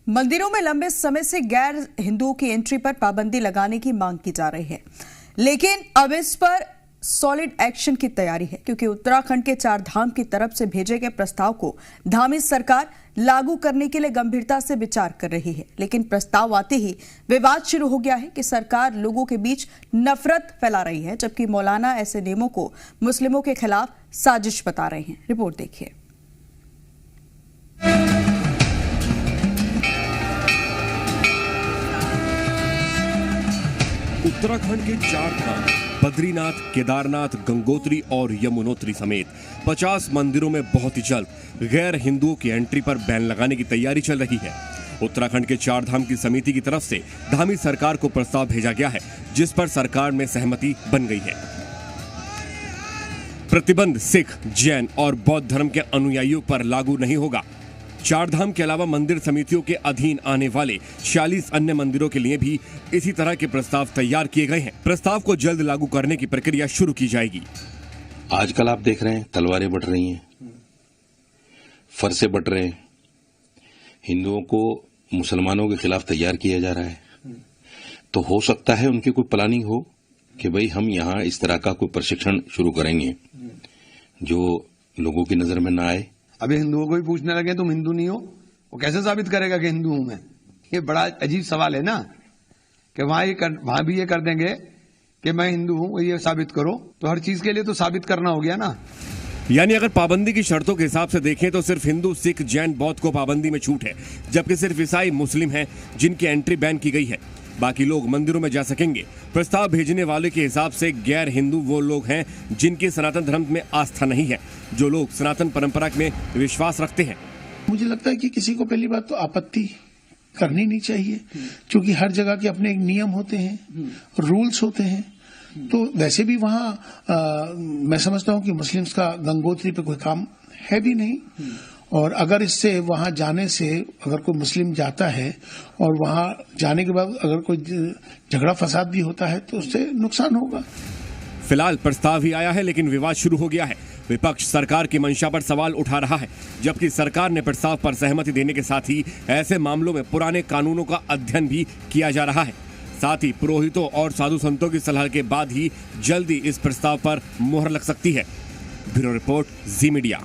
मंदिरों में लंबे समय से गैर हिंदुओं की एंट्री पर पाबंदी लगाने की मांग की जा रही है, लेकिन अब इस पर सॉलिड एक्शन की तैयारी है, क्योंकि उत्तराखंड के चार धाम की तरफ से भेजे गए प्रस्ताव को धामी सरकार लागू करने के लिए गंभीरता से विचार कर रही है। लेकिन प्रस्ताव आते ही विवाद शुरू हो गया है कि सरकार लोगों के बीच नफरत फैला रही है, जबकि मौलाना ऐसे नियमों को मुस्लिमों के खिलाफ साजिश बता रहे हैं। रिपोर्ट देखिए। उत्तराखंड के चार धाम बद्रीनाथ, केदारनाथ, गंगोत्री और यमुनोत्री समेत 50 मंदिरों में बहुत ही जल्द गैर हिंदुओं की एंट्री पर बैन लगाने की तैयारी चल रही है। उत्तराखंड के चार धाम की समिति की तरफ से धामी सरकार को प्रस्ताव भेजा गया है, जिस पर सरकार में सहमति बन गई है। प्रतिबंध सिख, जैन और बौद्ध धर्म के अनुयायियों पर लागू नहीं होगा। चार धाम के अलावा मंदिर समितियों के अधीन आने वाले 46 अन्य मंदिरों के लिए भी इसी तरह के प्रस्ताव तैयार किए गए हैं। प्रस्ताव को जल्द लागू करने की प्रक्रिया शुरू की जाएगी। आजकल आप देख रहे हैं तलवारें बट रही हैं, फरसे बट रहे हैं, हिंदुओं को मुसलमानों के खिलाफ तैयार किया जा रहा है। तो हो सकता है उनकी कोई प्लानिंग हो कि भाई हम यहाँ इस तरह का कोई प्रशिक्षण शुरू करेंगे जो लोगों की नजर में ना आए। अभी हिंदुओं को भी पूछने लगे तुम हिंदू नहीं हो, वो कैसे साबित करेगा कि हिंदू हूं मैं? ये बड़ा अजीब सवाल है ना, कि वहां भी ये कर देंगे कि मैं हिंदू हूं, ये साबित करो। तो हर चीज के लिए तो साबित करना हो गया ना। यानी अगर पाबंदी की शर्तों के हिसाब से देखें तो सिर्फ हिंदू, सिख, जैन, बौद्ध को पाबंदी में छूट है, जबकि सिर्फ ईसाई, मुस्लिम हैं जिनकी एंट्री बैन की गई है। बाकी लोग मंदिरों में जा सकेंगे। प्रस्ताव भेजने वाले के हिसाब से गैर हिंदू वो लोग हैं जिनकी सनातन धर्म में आस्था नहीं है, जो लोग सनातन परंपरा में विश्वास रखते हैं। मुझे लगता है कि किसी को पहली बात तो आपत्ति करनी नहीं चाहिए, क्योंकि हर जगह के अपने एक नियम होते हैं, रूल्स होते हैं। तो वैसे भी वहाँ मैं समझता हूँ कि मुस्लिम्स का गंगोत्री पे कोई काम है भी नहीं, और अगर इससे वहां जाने से अगर कोई मुस्लिम जाता है और वहां जाने के बाद अगर कोई झगड़ा फसाद भी होता है तो उससे नुकसान होगा। फिलहाल प्रस्ताव ही आया है, लेकिन विवाद शुरू हो गया है। विपक्ष सरकार की मंशा पर सवाल उठा रहा है, जबकि सरकार ने प्रस्ताव पर सहमति देने के साथ ही ऐसे मामलों में पुराने कानूनों का अध्ययन भी किया जा रहा है। साथ ही पुरोहितों और साधु संतों की सलाह के बाद ही जल्दी इस प्रस्ताव पर मुहर लग सकती है। ब्यूरो रिपोर्ट, जी मीडिया।